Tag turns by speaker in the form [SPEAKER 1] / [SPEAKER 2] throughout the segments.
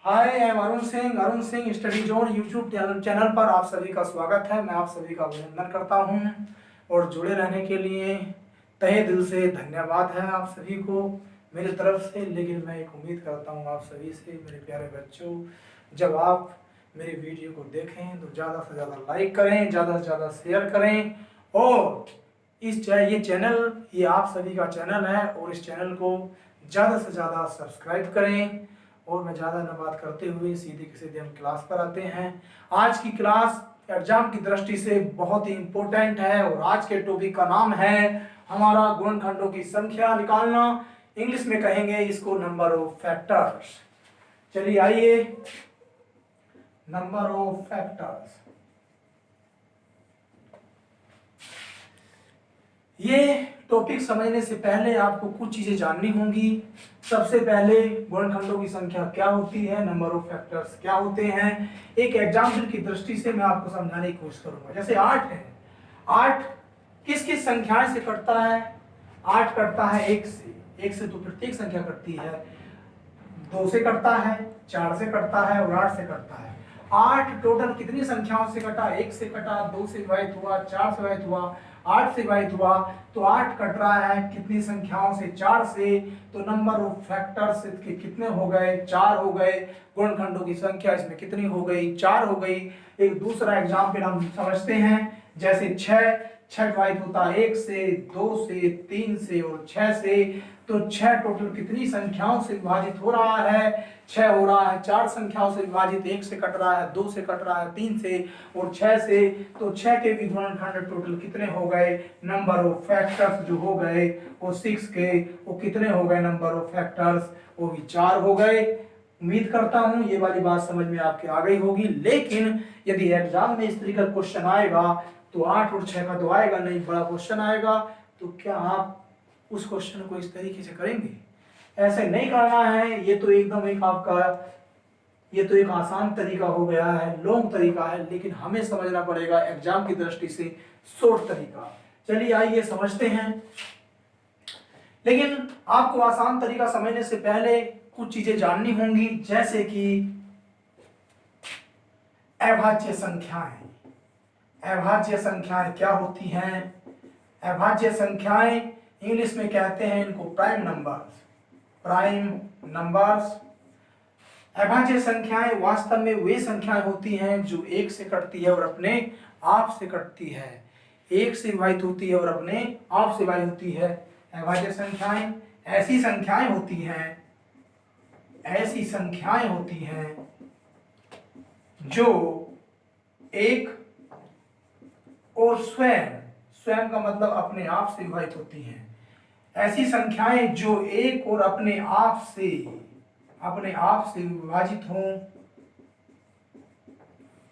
[SPEAKER 1] Hi, I am Arun Singh study zone YouTube channel पर आप सभी का स्वागत है। मैं आप सभी का अभिनंदन करता हूं और जुड़े रहने के लिए तहे दिल से धन्यवाद है आप सभी को मेरी तरफ से। लेकिन मैं एक उम्मीद करता हूं आप सभी से, मेरे प्यारे बच्चों, जब आप मेरी वीडियो को देखें तो ज़्यादा से ज़्यादा लाइक करें, ज़्यादा से ज़्यादा शेयर करें और ये आप सभी का चैनल है और इस चैनल को ज़्यादा से ज़्यादा सब्सक्राइब करें। और मैं ज़्यादा न बात करते हुए सीधे हम क्लास पर आते हैं। आज की क्लास एग्जाम की दृष्टि से बहुत ही इम्पोर्टेंट है और आज के टॉपिक का नाम है हमारा गुणनखंडों की संख्या निकालना। इंग्लिश में कहेंगे इसको नंबर ऑफ फैक्टर्स। चलिए आइए, नंबर ऑफ फैक्टर्स। ये टॉपिक समझने से पहले आपको कुछ चीजें जाननी होंगी। सबसे पहले गुणनखंडों की संख्या क्या होती है, नंबर ऑफ फैक्टर्स क्या होते हैं, एक एग्जाम्पल की दृष्टि से मैं आपको समझाने की कोशिश करूंगा। जैसे 8 है, 8 किस किस संख्याएं से कटता है? 8 कटता है 1 से। 1 से तो प्रत्येक संख्या कटती है। 2 से कटता है, 4 से कटता है और 8 से कटता है। 8 टोटल कितनी संख्याओं से कटा? 1 से कटा, 2 से विभाजित हुआ, 4 से विभाजित हुआ, 8 से विभाजित हुआ। तो 8 कट रहा है कितनी संख्याओं से? 4 से। तो नंबर ऑफ फैक्टर्स के कितने हो गए? 4 हो गए। गुणनखंडों की संख्या इसमें कितनी हो गई? 4 हो गई। एक दूसरा एग्जाम्पल हम समझते हैं। जैसे 6 विभाजित होता है 1 से, 2 से, 3 से और 6 से। तो 6 टोटल कितनी संख्याओं से विभाजित हो रहा है? 6 हो रहा है। 4 संख्याओं से विभाजित, 1 से कट रहा है, 2 से कट रहा है, 3 से और 6 से। तो 6 के भी गुणनखंड टोटल कितने हो गए? नंबर ऑफ फैक्टर्स जो हो गए वो 6 के, वो कितने हो गए नंबर ऑफ फैक्टर्स? वो भी 4 हो गए। उम्मीद करता हूं ये वाली बात समझ में आपके आ गई होगी। लेकिन यदि एग्जाम में इस तरीके का क्वेश्चन आएगा तो 8 और 6 का तो आएगा नहीं, बड़ा क्वेश्चन आएगा। तो क्या आप उस क्वेश्चन को इस तरीके से करेंगे? ऐसे नहीं करना है। ये तो एकदम ये तो एक आसान तरीका हो गया है, लॉन्ग तरीका है, लेकिन हमें समझना पड़ेगा एग्जाम की दृष्टि से शॉर्ट तरीका। चलिए आइए समझते हैं। लेकिन आपको आसान तरीका समझने से पहले कुछ चीजें जाननी होंगी, जैसे कि अभाज्य संख्याएं। अभाज्य संख्याएं क्या होती हैं? अभाज्य संख्याएं इंग्लिश में कहते हैं इनको प्राइम नंबर्स। Prime numbers. अभाज्य संख्याएं वास्तव में वे संख्याएं होती हैं जो 1 से कटती है और अपने आप से कटती है। 1 से विभाजित होती है और अपने आप से विभाजित होती है। अभाज्य संख्याएं ऐसी संख्याएं होती हैं, ऐसी संख्याएं होती हैं जो एक और स्वयं का मतलब अपने आप से विभाजित होती हैं। ऐसी संख्याएं जो एक और अपने आप से विभाजित हों,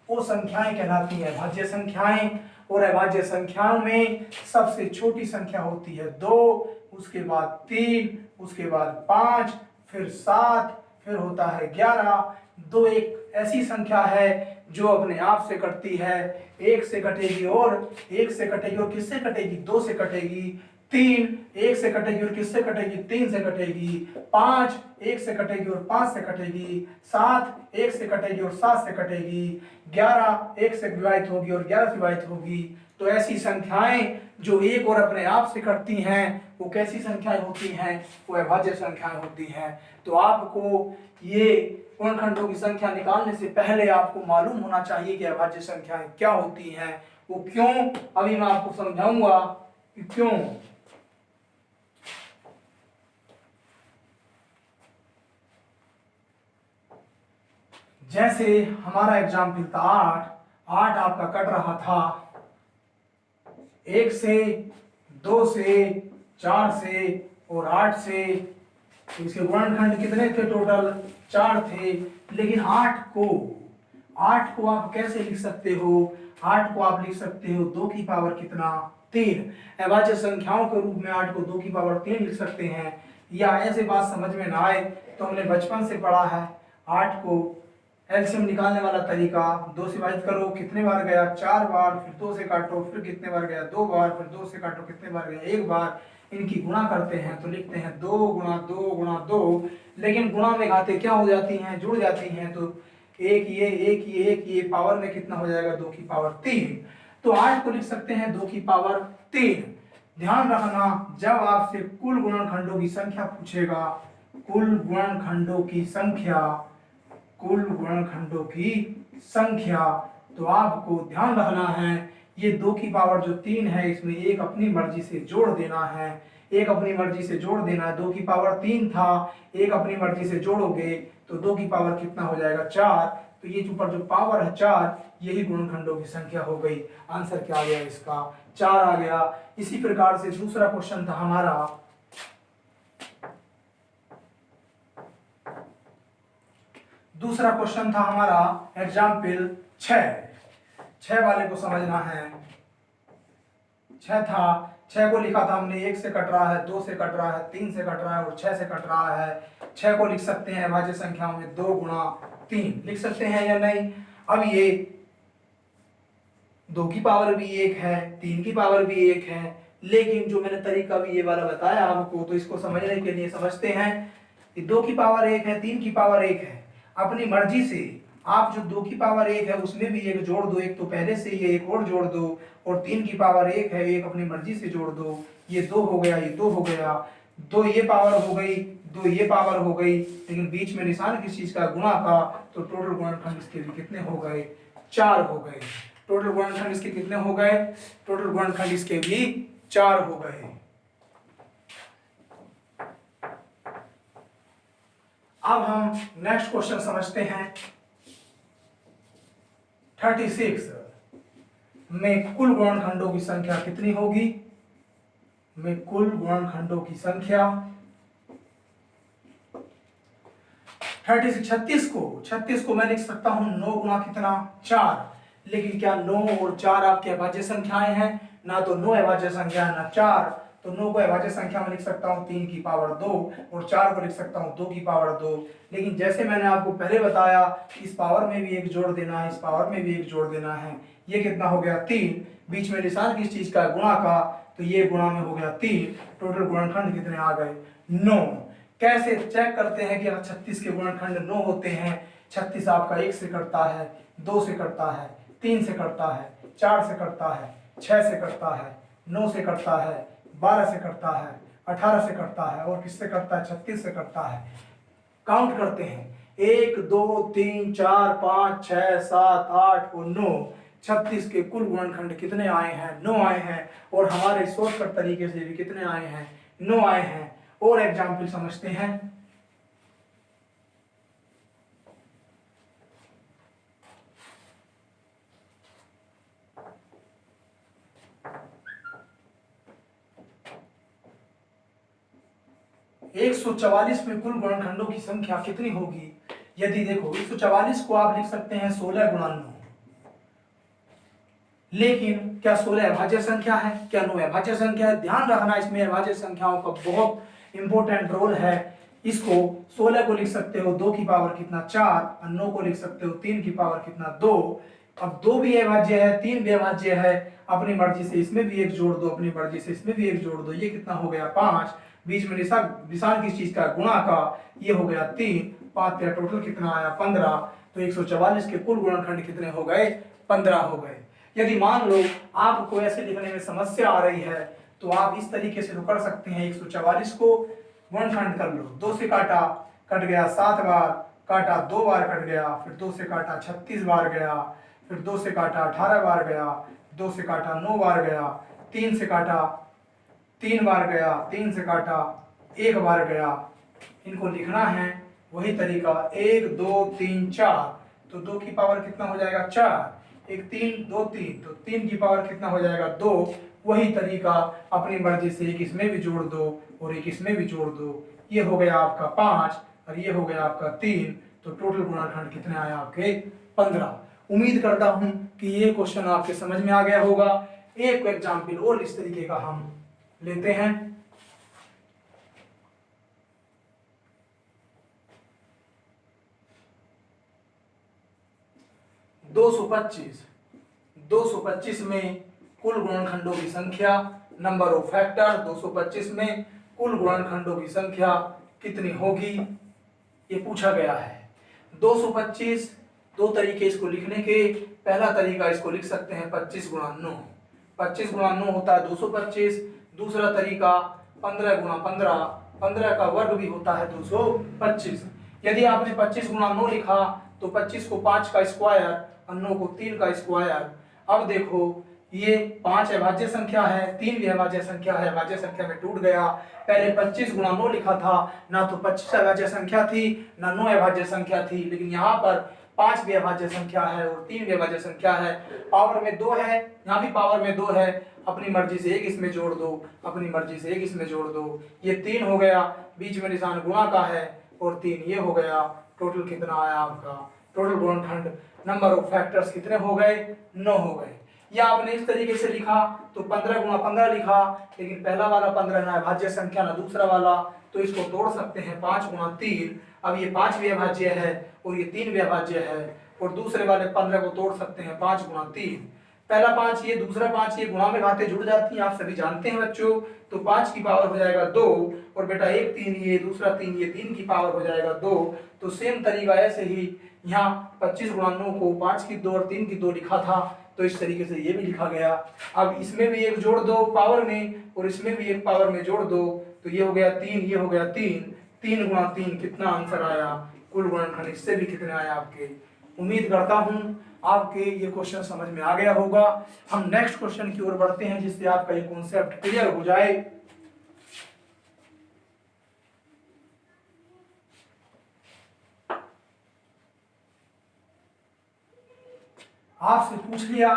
[SPEAKER 1] वो संख्याएं कहलाती हैं अभाज्य संख्याएं। और अभाज्य संख्याओं में सबसे छोटी संख्या होती है 2, उसके बाद 3, उसके बाद 5, फिर 7, फिर होता है 11। 2 एक ऐसी संख्या है जो अपने आप से कटती है। 1 से कटेगी और 1 से कटेगी और किससे कटेगी? 2 से कटेगी। 3 1 से कटेगी और किससे कटेगी? 3 से कटेगी। 5 1 से कटेगी और 5 से कटेगी। 7 1 से कटेगी और 7 से कटेगी। 11 1 से विभाजित होगी और 11 से विभाजित होगी। तो ऐसी संख्याएं जो एक और अपने आप से कटती हैं वो कैसी संख्याएं होती हैं? वो अभाज्य संख्याएं होती हैं। तो आपको ये गुणनखंडों की संख्या निकालने से पहले आपको मालूम होना चाहिए कि अभाज्य संख्याएं क्या होती हैं, वो क्यों। अभी मैं आपको समझाऊंगा कि क्यों। जैसे हमारा एग्जाम्पल था 8 आपका कट रहा था 1 से, 2 से, 4 से और 8 से। तो इसके गुणनखंड कितने थे? टोटल 4 थे। लेकिन 8 को आप कैसे लिख सकते हो? 8 को आप लिख सकते हो 2 की पावर कितना? 3। अभाज्य संख्याओं के रूप में 8 को 2 की पावर 3 लिख सकते हैं। या ऐसे बात समझ में ना आए तो हमने बचपन से पढ़ा है 8 को एलसीएम निकालने वाला तरीका, 2 से विभाजित करो, कितने बार गया 4 बार, फिर 2 से काटो, फिर कितने बार गया 2 बार, फिर 2 से काटो कितने बार गया 1 बार। इनकी गुणा करते हैं तो लिखते हैं 2 गुणा 2 गुणा 2, लेकिन गुणा में घाते क्या हो जाती हैं, जुड़ जाती हैं, तो एक ये पावर में कितना हो जाएगा 2 की पावर 3। तो 8 को लिख सकते हैं 2 की पावर 3। ध्यान रखना जब आपसे कुल गुणनखंडों की संख्या पूछेगा, कुल गुणनखंडों की संख्या, कुल गुणनखंडों की संख्या, तो आपको ध्यान रखना है ये 2 की पावर जो 3 है इसमें एक अपनी मर्जी से जोड़ देना है, एक अपनी मर्जी से जोड़ देना है। 2 की पावर 3 था, एक अपनी मर्जी से जोड़ोगे तो 2 की पावर कितना हो जाएगा 4। तो ये ऊपर जो पावर है 4, यही गुणनखंडों की संख्या हो गई। आंसर क्या आ गया इसका 4 आ गया। इसी प्रकार से दूसरा क्वेश्चन था हमारा, दूसरा क्वेश्चन था हमारा एग्जाम्पल 6 वाले को समझना है। 6 था, 6 को लिखा था हमने, 1 से कट रहा है, 2 से कट रहा है, 3 से कट रहा है और 6 से कट रहा है। 6 को लिख सकते हैं अभाज्य संख्याओं में 2 गुणा 3 लिख सकते हैं या नहीं। अब ये 2 की पावर भी 1 है, 3 की पावर भी 1 है, लेकिन जो मैंने तरीका भी ये वाला बताया आपको, तो इसको समझने के लिए समझते हैं। 2 की पावर 1 है, 3 की पावर 1 है, अपनी मर्जी से आप जो 2 की पावर 1 है उसमें भी एक जोड़ दो, एक तो पहले से ये एक और जोड़ दो, और 3 की पावर 1 है, एक अपनी मर्जी से जोड़ दो। ये 2 हो गया, ये 2 हो गया, 2 ये पावर हो गई, 2 ये पावर हो गई, लेकिन बीच में निशान किस चीज का, गुणा का, तो टोटल गुणनखंड इसके भी कितने हो गए 4 हो गए। टोटल गुणनखंड इसके कितने हो गए, टोटल गुणनखंड इसके भी 4 हो गए। अब हम नेक्स्ट क्वेश्चन समझते हैं। 36 में कुल गुणनखंडों की संख्या कितनी होगी, में कुल गुणनखंडों की संख्या 36 को मैं लिख सकता हूं 9 गुणा कितना 4, लेकिन क्या 9 और 4 आपके अभाज्य संख्याएं हैं, ना तो 9 अभाज्य संख्या है ना 4, तो 9 को अभाज्य संख्या में लिख सकता हूं 3 की पावर 2 और 4 को लिख सकता हूं 2 की पावर 2। लेकिन जैसे मैंने आपको पहले बताया, इस पावर में भी एक जोड़ देना है, इस पावर में भी एक जोड़ देना है, ये कितना हो गया 3, बीच में निशान किस चीज का, गुणा का, तो ये गुणा में हो गया 3। टोटल गुणनखंड कितने आ गए 9। कैसे चेक करते हैं कि 36 के गुणनखंड 9 होते हैं। 36 आपका 1 से कटता है, 2 से कटता है, 3 से कटता है, 4 से कटता है, 6 से कटता है, 9 से कटता है, 12 से कटता है, 18 से कटता है, और किससे कटता है 36 से कटता है। काउंट करते हैं 1 2 3 4 5 6 7 8 और 9। 36 के कुल गुणनखंड कितने आए हैं 9 आए हैं, और हमारे शॉर्टकट तरीके से भी कितने आए हैं 9 आए हैं। और एग्जाम्पल समझते हैं। एक 144 में कुल गुणनखंडों की संख्या कितनी होगी। यदि देखो 144 को आप लिख सकते हैं 16 गुणा 9, लेकिन क्या 16 अभाज्य संख्या है, क्या 9 अभाज्य संख्या है। ध्यान रखना इसमें अभाज्य संख्याओं का बहुत इंपॉर्टेंट रोल है। इसको 16 को लिख सकते हो 2 की पावर कितना 4, और 9 को लिख सकते हो 3 की पावर कितना 2। अब 2 भी अभाज्य है, 3 भी अभाज्य है, अपनी मर्जी से इसमें भी एक जोड़ दो, अपनी मर्जी से इसमें भी एक जोड़ दो, ये कितना हो गया 5, बीच में निशान किस चीज का, गुणा का, ये हो गया 3, 5 का टोटल कितना आया 15। तो 144 के कुल गुणनखंड कितने हो गए 15 हो गए। यदि मान लो आपको ऐसे लिखने में समस्या आ रही है, तो आप इस तरीके से तो कर सकते हैं। 144 को गुणनखंड कर लो, 2 से काटा, कट गया 7 बार, काटा 2 बार कट गया, फिर 2 से काटा 36 बार गया, फिर 2 से काटा 18 बार गया, 2 से काटा 9 बार गया, 3 से काटा 3 बार गया, 3 से काटा 1 बार गया। इनको लिखना है वही तरीका 1 2 3 4, तो 2 की पावर कितना हो जाएगा 4, 1 3 2 3, तो 3 की पावर कितना हो जाएगा 2। वही तरीका अपनी मर्जी से एक इसमें भी जोड़ दो और एक इसमें भी जोड़ दो, ये हो गया आपका 5 और ये हो गया आपका 3। तो टोटल गुणनखंड कितने आए आपके 15। उम्मीद करता हूं कि ये क्वेश्चन आपके समझ में आ गया होगा। एक एग्जाम्पल और इस तरीके का हम लेते हैं। 225 225 में कुल गुणनखंडों की संख्या, नंबर ऑफ फैक्टर 225 में कुल गुणनखंडों की संख्या कितनी होगी, ये पूछा गया है। 225 दो तरीके इसको लिखने के। पहला तरीका इसको लिख सकते हैं 25 गुणा 9, 25 गुणा 9 होता है 225। दूसरा तरीका 15 गुणा 15, 15 का वर्ग भी होता है 225। यदि आपने 25 गुणा 9 लिखा तो 25 को 5 का स्क्वायर और 9 को 3 का स्क्वायर। अब देखो ये 5 अभाज्य संख्या है, 3 भी अभाज्य संख्या है, अभाज्य संख्या में टूट गया। पहले 25 गुणा 9 लिखा था, ना तो 25 अभाज्य संख्या थी ना 9 अभाज्य संख्या थी, लेकिन यहाँ पर 5 भी अभाज्य संख्या है और 3 भी अभाज्य संख्या है। पावर में 2 है, यहाँ भी पावर में 2 है, अपनी मर्जी से एक इसमें जोड़ दो, अपनी मर्जी से एक इसमें जोड़ दो। ये 3 हो गया, बीच में निशान गुणा का है, और 3 ये हो गया। टोटल कितना आया आपका, टोटल गुणनखंड नंबर ऑफ फैक्टर्स कितने हो गए, 9 हो गए। या आपने इस तरीके से लिखा तो 15 गुणा 15 लिखा, लेकिन पहला वाला 15 ना अभाज्य संख्या ना दूसरा वाला, तो इसको तोड़ सकते हैं 5 गुणा 3। अब ये 5 भी अभाज्य है और ये 3 भी अभाज्य है, और दूसरे वाले 15 को तोड़ सकते हैं 5 गुणा 3। पहला 5 ये, दूसरा 5 ये, गुणा में घाते जुड़ जाती हैं, आप सभी जानते हैं बच्चों। तो 5 की पावर हो जाएगा 2, और बेटा एक 3 ये, दूसरा 3 ये, 3 की पावर हो जाएगा 2। तो सेम तरीका ऐसे ही यहाँ 25 गुणा 9 को 5 की 2 और 3 की 2 लिखा था, तो इस तरीके से ये भी लिखा गया। अब इसमें भी एक जोड़ दो पावर में, और इसमें भी एक पावर में जोड़ दो, तो ये हो गया 3, ये हो गया 3, 3 गुणा 3 कितना आंसर आया, कुल गुणनखंड इससे भी कितने आए आपके। उम्मीद करता हूं आपके ये क्वेश्चन समझ में आ गया होगा। हम नेक्स्ट क्वेश्चन की ओर बढ़ते हैं, जिससे आपका ये कॉन्सेप्ट क्लियर हो जाए। आपसे पूछ लिया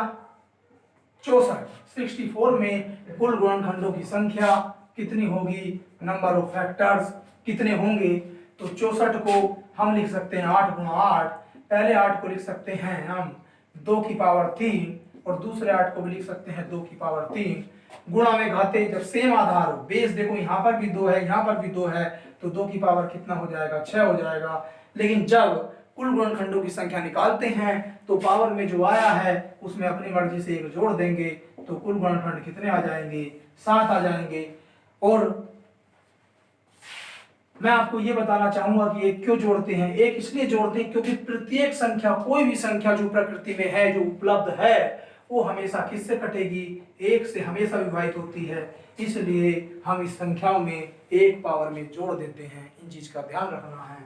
[SPEAKER 1] 64 में कुल गुणनखंडों की संख्या कितनी होगी, नंबर ऑफ फैक्टर्स कितने होंगे। तो 64 को हम लिख सकते हैं 8 गुणा 8। पहले 8 को लिख सकते हैं हम 2 की पावर 3, और दूसरे 8 को भी लिख सकते हैं 2 की पावर 3। गुणा में घाते जब सेम आधार हो, बेस देखो यहाँ पर भी 2 है, यहाँ पर भी 2 है, तो 2 की पावर कितना हो जाएगा, 6 हो जाएगा। लेकिन जब कुल गुणनखंडों की संख्या निकालते हैं तो पावर में जो आया है उसमें अपनी मर्जी से एक जोड़ देंगे, तो कुल गुणनखंड कितने आ जाएंगे, 7 आ जाएंगे। और मैं आपको ये बताना चाहूंगा कि एक क्यों जोड़ते हैं। एक इसलिए जोड़ते हैं क्योंकि प्रत्येक संख्या, कोई भी संख्या जो प्रकृति में है, जो उपलब्ध है, वो हमेशा किससे कटेगी, 1 से हमेशा विभाजित होती है। इसलिए हम इस संख्याओं में एक पावर में जोड़ देते हैं, इन चीज का ध्यान रखना है।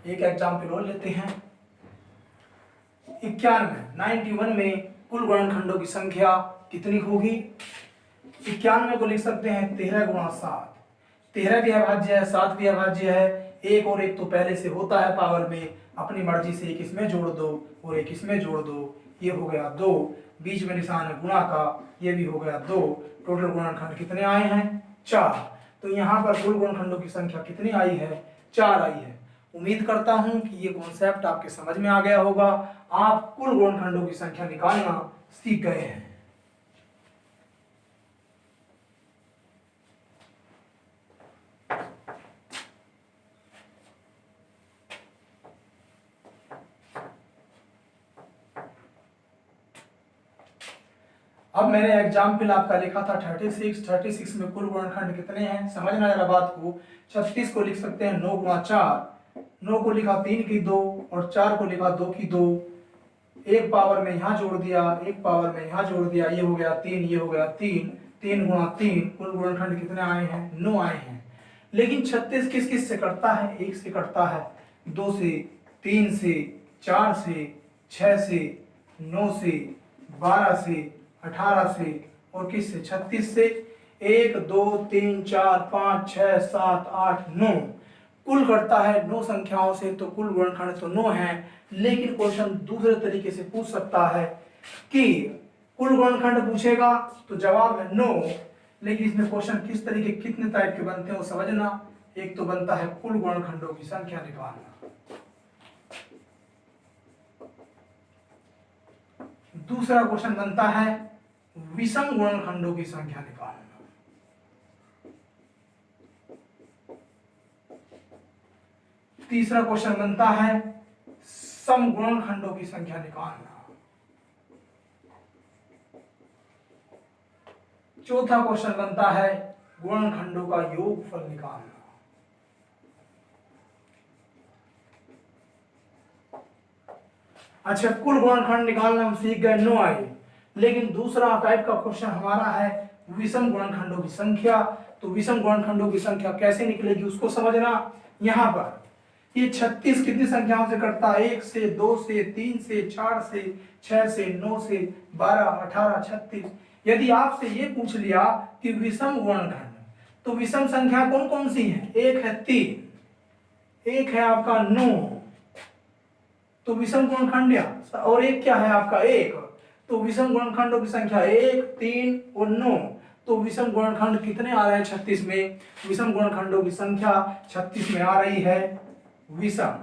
[SPEAKER 1] एक एग्जाम्पल और लेते हैं। 91 में कुल गुणनखंडों की संख्या कितनी होगी। 91 को लिख सकते हैं 13 गुणा 7। 13 भी अभाज्य है, 7 भी अभाज्य है, एक और एक तो पहले से होता है पावर में, अपनी मर्जी से एक इसमें जोड़ दो और एक इसमें जोड़ दो, ये हो गया 2, बीच में निशान है गुणा का, ये भी हो गया 2। टोटल गुणनखंड कितने आए हैं, 4। तो यहाँ पर कुल गुणनखंडों की संख्या कितनी आई है, 4 आई है। उम्मीद करता हूं कि ये कॉन्सेप्ट आपके समझ में आ गया होगा। आप कुल गुणनखंडों की संख्या निकालना सीख गए हैं। अब मैंने एग्जाम्पल आपका लिखा था 36 में कुल गुणनखंड कितने हैं, समझना जरा बात को। 36 को लिख सकते हैं 9 गुणा 4। 9 को लिखा 3 की 2 और 4 को लिखा 2 की 2। एक पावर में यहाँ जोड़ दिया, एक पावर में यहाँ जोड़ दिया, ये हो गया 3, ये हो गया 3। 3 गुणा 3, कुल गुणनखंड कितने आए हैं, 9 आए हैं। लेकिन 36 किस किस से कटता है, 1 से कटता है, 2 से, 3 से, 4 से, 6 से, 9 से, 12 से, 18 से, और किस से, 36 से। 1 2 3 4 5 6 7 8 9, कुल कटता है 9 संख्याओं से, तो कुल गुणनखंड तो 9 है। लेकिन क्वेश्चन दूसरे तरीके से पूछ सकता है कि कुल गुणनखंड पूछेगा तो जवाब है 9, लेकिन इसमें क्वेश्चन किस तरीके, कितने टाइप के बनते हैं वो समझना। एक तो बनता है कुल गुणनखंडों की संख्या निकालना, दूसरा क्वेश्चन बनता है विषम गुणनखंडों की संख्या निकालना। तीसरा क्वेश्चन बनता है समगुणनखंडों की संख्या निकालना। चौथा क्वेश्चन बनता है गुणनखंडों का योगफल निकालना। अच्छा, कुल गुणनखंड निकालना हम सीख गए, 9 आए। लेकिन दूसरा टाइप का क्वेश्चन हमारा है विषम गुणनखंडों की संख्या। तो विषम गुणनखंडों की संख्या कैसे निकलेगी उसको समझना। यहाँ पर ये 36 कितनी संख्याओं से कटता है? 1 से, 2 से, 3 से, 4 से, 6 से, 9 से, 12, 18, 36। यदि आपसे ये पूछ लिया कि विषम गुणनखंड, तो विषम संख्या कौन कौन सी है? एक है 3, एक है आपका 9, तो विषम गुणनखंड, और एक क्या है आपका 1। तो विषम गुणनखंडों की संख्या 1, 3 और 9। तो विषम गुणनखंड कितने आ रहे हैं 36 में? विषम गुणनखंडों की संख्या 36 में आ रही है विषम।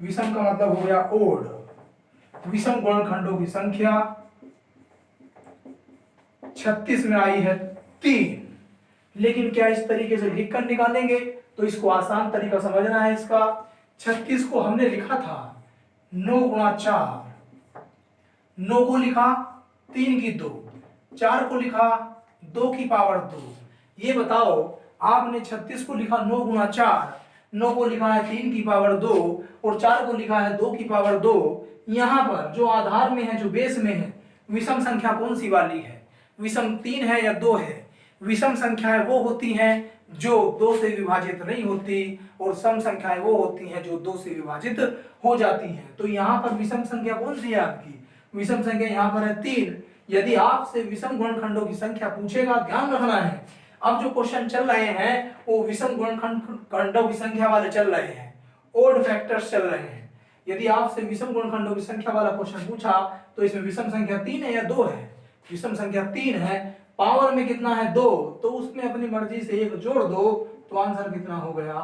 [SPEAKER 1] विषम का मतलब हो गया ओड। विषम गुणनखंडों की संख्या 36 में आई है 3। लेकिन क्या इस तरीके से लिखकर निकालेंगे? तो इसको आसान तरीका समझना है इसका। 36 को हमने लिखा था 9 गुणा 4, 9 को लिखा 3 की 2, 4 को लिखा 2 की पावर 2। ये बताओ, आपने 36 को लिखा 9 गुणा 4, 9 को लिखा है 3 की पावर 2 और 4 को लिखा है 2 की पावर 2। यहाँ पर जो आधार में है, जो बेस में है, विषम संख्या कौन सी वाली है? विषम 3 है या 2 है? विषम संख्याएं वो होती हैं जो 2 से विभाजित नहीं होती, और सम संख्याएं वो होती हैं जो 2 से विभाजित हो जाती हैं। तो यहाँ पर विषम संख्या कौन सी है आपकी? विषम संख्या यहाँ पर है 3। यदि आपसे विषम गुणनखंडों की संख्या पूछेगा, ध्यान रखना है, अब जो क्वेश्चन चल रहे हैं वो विषम गुणनखंडों की संख्या वाले चल रहे हैं, ओड फैक्टर्स चल रहे हैं। यदि आपसे विषम गुणनखंडों की संख्या वाला क्वेश्चन पूछा तो इसमें विषम संख्या 3 है या 2 है? विषम संख्या 3 है। पावर में कितना है? 2, तो उसमें अपनी मर्जी से 1 जोड़ दो, तो आंसर कितना हो गया?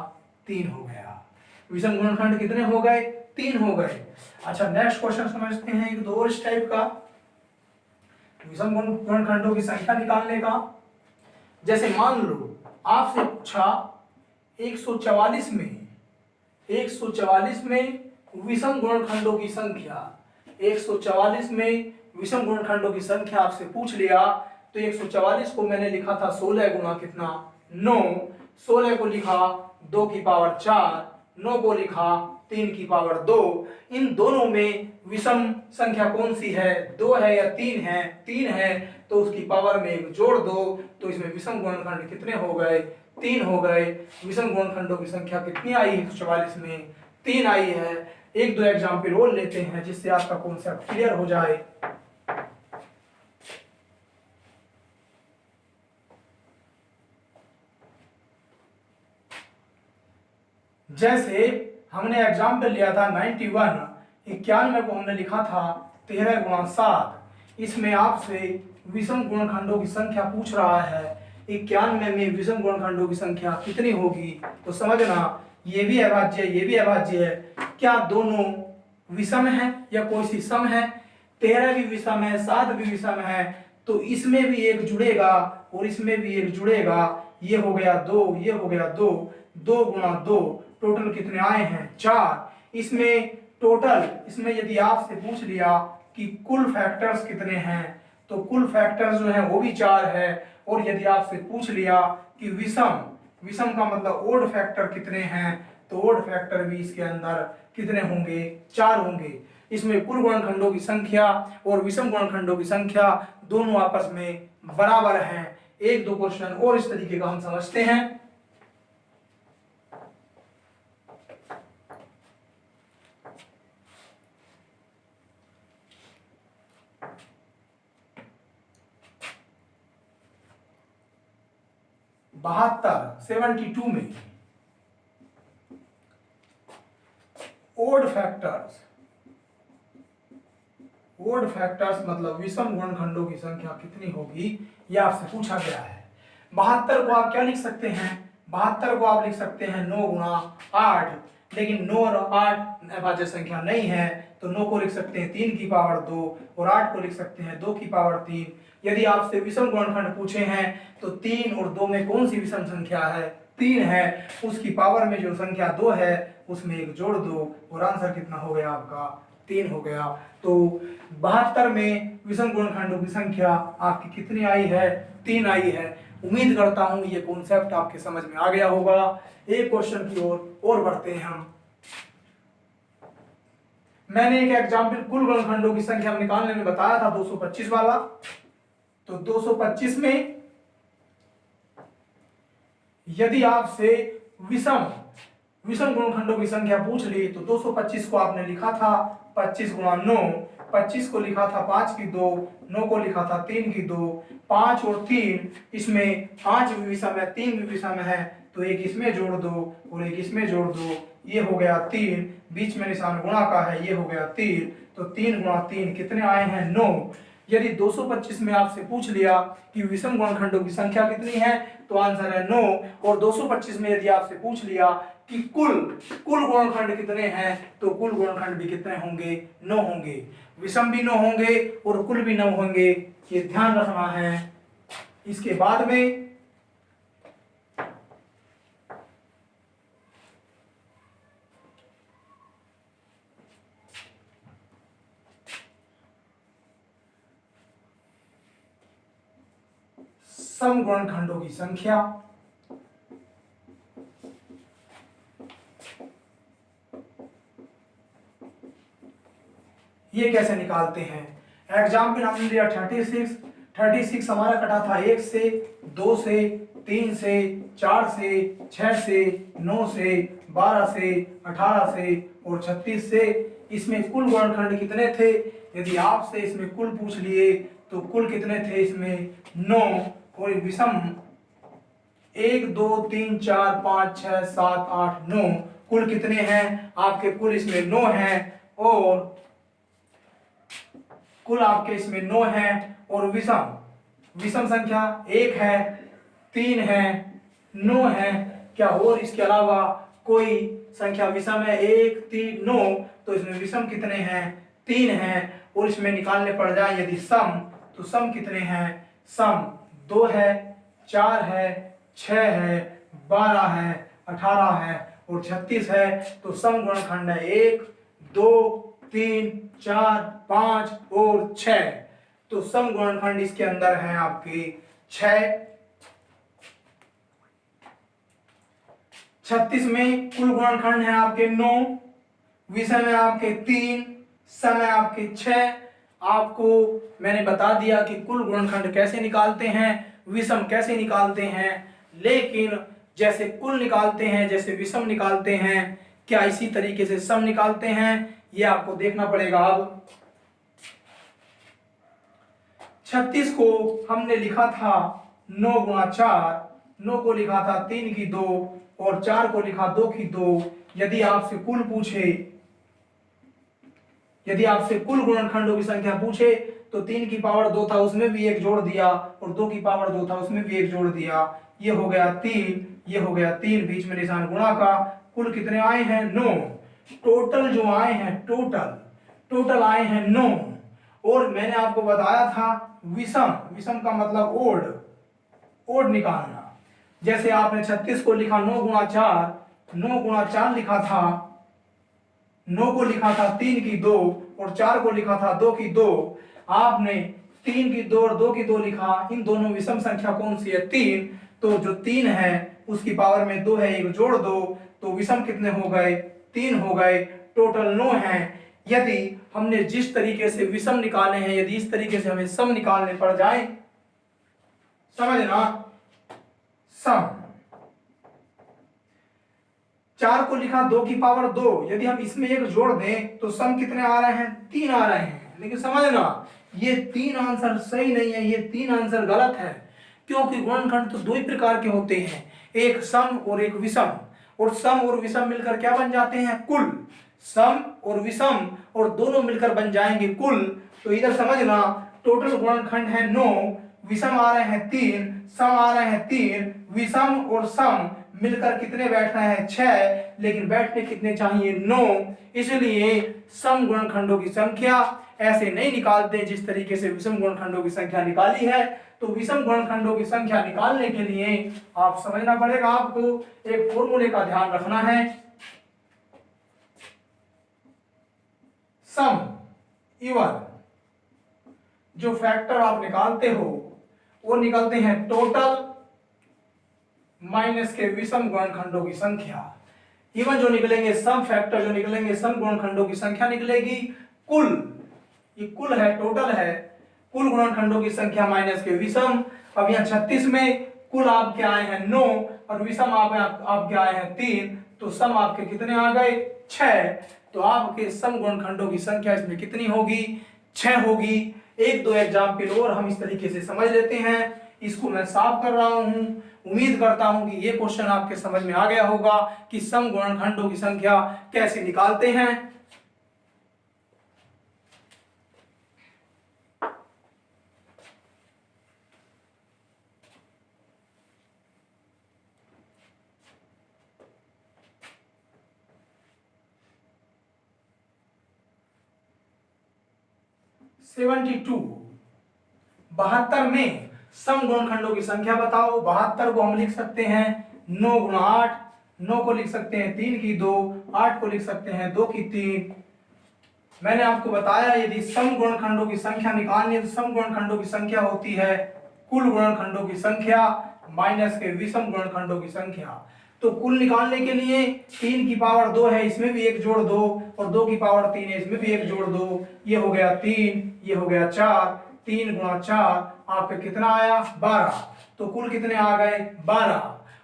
[SPEAKER 1] 3 हो गया। विषम गुणनखंड कितने हो गए? 3 हो गए। अच्छा, नेक्स्ट क्वेश्चन समझते हैं एक दो और इस टाइप का, विषम गुणनखंडों की संख्या निकालने का। जैसे मान लो आपसे पूछा 144 में विषम गुणनखंडों की संख्या, 144 में विषम गुणनखंडों की संख्या आपसे पूछ लिया, तो 144 को मैंने लिखा था 16 गुना कितना? 9। 16 को लिखा 2 की पावर 4, 9 को लिखा 3 की पावर 2। इन दोनों में विषम संख्या कौन सी है? 2 है या 3 है? 3 है, तो उसकी पावर में 1 जोड़ दो, तो इसमें विषम गुणनखंड कितने हो गए? 3 हो गए। विषम गुणनखंडों की संख्या कितनी आई है 144 में? 3 आई है। एक दो एग्जाम्पल और लेते हैं जिससे आपका कॉन्सेप्ट क्लियर हो जाए। जैसे हमने एग्जाम्पल लिया था 91 को हमने लिखा था 13 गुणा 7। इसमें आपसे विषम गुणनखंडों की संख्या पूछ रहा है 91 में विषम गुणनखंडों की संख्या कितनी होगी? तो समझना, ये भी अभाज्य है, ये भी अभाज्य है। क्या दोनों विषम है या कोई सी सम है? 13 भी विषम है, 7 भी विषम है, तो इसमें भी 1 जुड़ेगा और इसमें भी 1 जुड़ेगा। ये हो गया 2, ये हो गया 2, 2 गुणा 2, टोटल कितने आए हैं? 4। इसमें टोटल, इसमें यदि आपसे पूछ लिया कि कुल फैक्टर्स कितने हैं, तो कुल फैक्टर्स जो है वो भी 4 है। और यदि आपसे पूछ लिया कि विषम का मतलब ओड फैक्टर कितने हैं, तो ओड फैक्टर भी इसके अंदर कितने होंगे? 4 होंगे। इसमें कुल गुणनखंडों की संख्या और विषम गुणनखंडों की संख्या दोनों आपस में बराबर हैं। एक दो क्वेश्चन और इस तरीके का हम समझते हैं। बहत्तर 72 में ओड फैक्टर्स मतलब विषम गुणनखंडों की संख्या कितनी होगी, यह आपसे पूछा गया है। 72 को आप क्या लिख सकते हैं? 72 को आप लिख सकते हैं 9 गुणा 8, लेकिन 9 और 8 अभाज्य संख्या नहीं है, तो 9 को लिख सकते हैं 3 की पावर 2 और 8 को लिख सकते हैं 2 की पावर 3। यदि आपसे विषम गुणनखंड पूछे हैं तो 3 और 2 में कौन सी विषम संख्या है? 3 है। उसकी पावर में जो संख्या 2 है उसमें एक जोड़ दो और आंसर कितना हो गया आपका 3 हो गया। तो 72 में विषम गुणनखंडों की संख्या आपकी कितनी आई है? 3 आई है। उम्मीद करता हूं ये कॉन्सेप्ट आपके समझ में आ गया होगा। एक क्वेश्चन की ओर और बढ़ते हैं हम। मैंने एक एग्जाम्पल कुल गुणनखंडों की संख्या निकालने में बताया था 225 वाला। तो 225 में यदि आपसे विषम गुणनखंडों की संख्या पूछ ली तो 225 को आपने लिखा था 25 गुणा 9, 25 को लिखा था 5 की 2, 9 को लिखा था 3 की 2, 5 और 3, इसमें 5 भी विषम है 3 भी विषम है, तो एक इसमें जोड़ दो और एक इसमें जोड़ दो, ये हो गया 3, बीच में निशान गुणा का है, ये हो गया 3, तो 3 गुणा 3 कितने आए हैं? 9। यदि 225 में आपसे पूछ लिया कि विषम गुणनखंडों की संख्या कितनी है तो आंसर है 9। और 225 में यदि आपसे पूछ लिया कि कुल गुणनखंड कितने हैं तो कुल गुणनखंड भी कितने होंगे? 9 होंगे। विषम भी 9 होंगे और कुल भी 9 होंगे, ये ध्यान रखना है। इसके बाद में सम गुणनखंडों की संख्या, ये कैसे निकालते हैं? एग्जाम्पल हमने लिया 36 हमारा कटा था 1 से, 2 से, 3 से, 4 से, 6 से, 9 से, 12 से, 18 से और 36 से। इसमें कुल गुणनखंड कितने थे? यदि आपसे इसमें कुल पूछ लिए तो कुल कितने थे? इसमें 9। और विषम 1 2 3 4 5 6 7 8 9, कुल कितने हैं आपके? कुल इसमें 9 हैं और कुल आपके इसमें 9 है। और विषम संख्या 1 है, 3 है, 9 है। क्या और इसके अलावा कोई संख्या विषम है? 1 3 9, तो इसमें विषम कितने हैं? 3 हैं। और इसमें निकालने पड़ जाए यदि सम, तो सम कितने हैं? सम 2 है, 4 है, 6 है, 12 है, 18 है और 36 है। तो सम गुणनखंड है 1 2 3 4 5 और 6। तो सम गुणनखंड इसके अंदर है आपके 6। 36 में कुल गुणनखंड है आपके 9, विषम है आपके 3, सम है आपके 6। आपको मैंने बता दिया कि कुल गुणनखंड कैसे निकालते हैं, विषम कैसे निकालते हैं, लेकिन जैसे कुल निकालते हैं, जैसे विषम निकालते हैं, क्या इसी तरीके से सम निकालते हैं, ये आपको देखना पड़ेगा। अब 36 को हमने लिखा था 9 गुणा 4, 9 को लिखा था 3 की 2 और 4 को लिखा 2 की 2। यदि आपसे कुल पूछे, यदि आपसे कुल गुणनखंडों की संख्या पूछे तो 3 की पावर 2 था उसमें भी एक जोड़ दिया और 2 की पावर 2 था उसमें भी एक जोड़ दिया, ये हो गया 3, ये हो गया 3, बीच में निशान गुणा का। कुल कितने आए हैं? 9। टोटल जो आए हैं, टोटल आए हैं 9। और मैंने आपको बताया था विषम का मतलब ओड निकालना। जैसे आपने 36 को लिखा 9 गुणा 4, 9 गुणा 4 लिखा था, 9 को लिखा था 3 की 2 और 4 को लिखा था 2 की 2। आपने 3 की 2 और 2 की 2 लिखा, इन दोनों विषम संख्या कौन सी है? 3। तो जो 3 है उसकी पावर में 2 है, एक जोड़ दो, तो विषम कितने हो गए? 3 हो गए। टोटल 9 है। यदि हमने जिस तरीके से विषम निकाले हैं, यदि इस तरीके से हमें सम निकालने पड़ जाए, समझना, सम 4 को लिखा 2 की पावर 2, यदि हम इसमें एक जोड़ दें तो सम कितने आ रहे हैं? 3 आ रहे हैं। लेकिन समझना, ये 3 आंसर सही नहीं है, ये 3 आंसर गलत है, क्योंकि गुणनखंड तो 2 ही प्रकार के होते हैं, एक सम और एक विषम। और सम और विषम मिलकर क्या बन जाते हैं? कुल। सम और विषम और दोनों मिलकर बन जाएंगे कुल। तो इधर समझना, टोटल गुणनखंड है 9, विषम आ रहे हैं 3, सम आ रहे हैं 3, विषम और सम मिलकर कितने बैठ रहे हैं? 6, लेकिन बैठने कितने चाहिए? 9। इसलिए सम गुणनखंडों की संख्या ऐसे नहीं निकालते जिस तरीके से विषम गुणनखंडों की संख्या निकाली है। तो विषम गुणनखंडों की संख्या निकालने के लिए आप समझना पड़ेगा, आपको एक फॉर्मूले का ध्यान रखना है। सम इवन जो फैक्टर आप निकालते हो वो निकलते हैं टोटल माइनस के विषम गुणनखंडों की संख्या। इवन जो निकलेंगे, सम फैक्टर जो निकलेंगे, सम गुणनखंडों की संख्या निकलेगी। कुल, ये कुल है, टोटल है, कुल गुणनखंडों की संख्या माइनस के विषम। अब यहाँ 36 में कुल आपके आए हैं 9 और विषम आपके आए हैं 3, तो सम आपके कितने आ गए? 6। तो आपके सम गुणनखंडों की संख्या इसमें कितनी होगी? 6 होगी। एक दो एग्जाम्पल और हम इस तरीके से समझ लेते हैं। इसको मैं साफ कर रहा हूं। उम्मीद करता हूं कि ये क्वेश्चन आपके समझ में आ गया होगा कि सम गुणनखंडों की संख्या कैसे निकालते हैं। टू 72 में सम गुणनखंडों की संख्या बताओ। 72 को हम लिख सकते हैं 9 गुणा 8, 9 को लिख सकते हैं 3 की 2, 8 को लिख सकते हैं 2 की 3। मैंने आपको बताया यदि सम गुणनखंडों की संख्या निकालनी है तो सम गुणनखंडों की संख्या होती है कुल गुणनखंडों की संख्या माइनस के विषम गुणनखंडों की संख्या। तो कुल निकालने के लिए 3 की पावर 2 है, इसमें भी एक जोड़ दो, और 2 की पावर 3 है, इसमें भी एक जोड़ दो। ये हो गया 3, ये हो गया 4, 3 गुणा 4 आपके कितना आया? 12। तो कुल कितने आ गए? 12।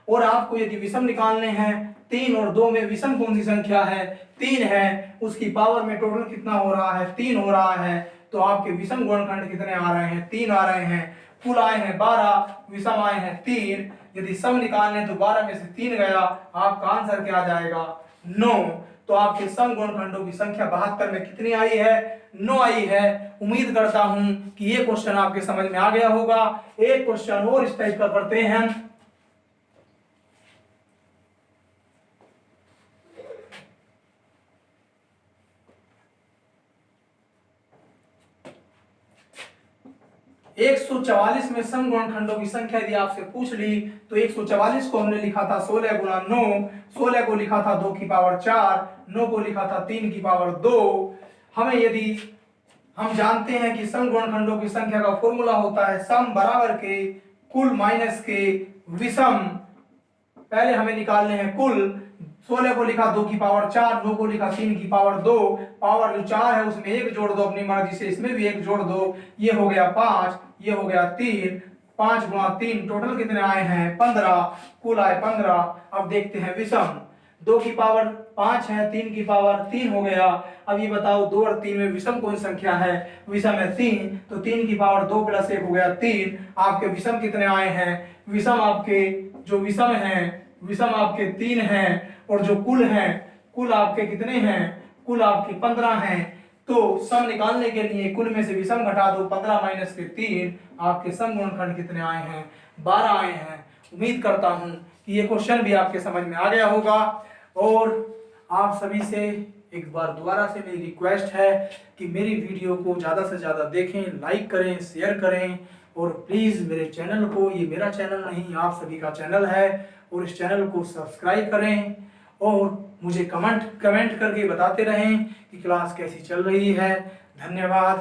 [SPEAKER 1] और आपको यदि विषम निकालने हैं, 3 और 2 में विषम कौन सी संख्या है? 3 है, उसकी पावर में टोटल कितना हो रहा है? 3 हो रहा है। तो आपके विषम गुणनखंड कितने आ रहे हैं? 3 आ रहे हैं। कुल आए हैं 12, विषम आए हैं 3। यदि सम निकालने तो 12 में से 3 गया, आपका आंसर क्या आ जाएगा? 9। तो आपके सम गुणनखंडों की संख्या 72 में कितनी आई है? 9 आई है। उम्मीद करता हूं कि ये क्वेश्चन आपके समझ में आ गया होगा। एक क्वेश्चन और इस टाइप का करते हैं। एक 144 में सम गुणनखंडों की संख्या यदि आपसे पूछ ली तो 144 को हमने लिखा था 16 गुणा 9, 16 को लिखा था 2 की पावर 4, 9 को लिखा था 3 की पावर 2। हमें यदि हम जानते हैं कि सम गुणनखंडों की संख्या का फॉर्मूला होता है सम बराबर के कुल माइनस के विषम। पहले हमें निकालने हैं कुल। 16 को लिखा 2 की पावर 4, 9 को लिखा 3 की पावर 2। पावर जो 4 है उसमें एक जोड़ दो अपनी मर्जी से, इसमें भी एक जोड़ दो। ये हो गया 5, ये हो गया 3, 5 गुणा 3 टोटल कितने आए हैं? 15। कुल आए 15। अब देखते हैं विषम। 2 की पावर 5 है, 3 की पावर 3 हो गया। अब ये बताओ 2 और 3 में विषम कौन संख्या है? विषम है 3, तो 3 की पावर 2 प्लस 1 हो गया 3। आपके विषम कितने आए हैं? विषम आपके जो विषम हैं, विषम आपके 3 हैं, और जो कुल हैं, कुल आपके कितने हैं? कुल आपके 15 हैं। तो सम निकालने के लिए कुल में से विषम घटा दो, 15 माइनस के 3, आपके सम गुणनखंड कितने आए हैं? 12 आए हैं। उम्मीद करता हूं कि ये क्वेश्चन भी आपके समझ में आ गया होगा। और आप सभी से एक बार दोबारा से मेरी रिक्वेस्ट है कि मेरी वीडियो को ज़्यादा से ज़्यादा देखें, लाइक करें, शेयर करें, और प्लीज़ मेरे चैनल को, ये मेरा चैनल नहीं आप सभी का चैनल है, और इस चैनल को सब्सक्राइब करें, और मुझे कमेंट करके बताते रहें कि क्लास कैसी चल रही है। धन्यवाद।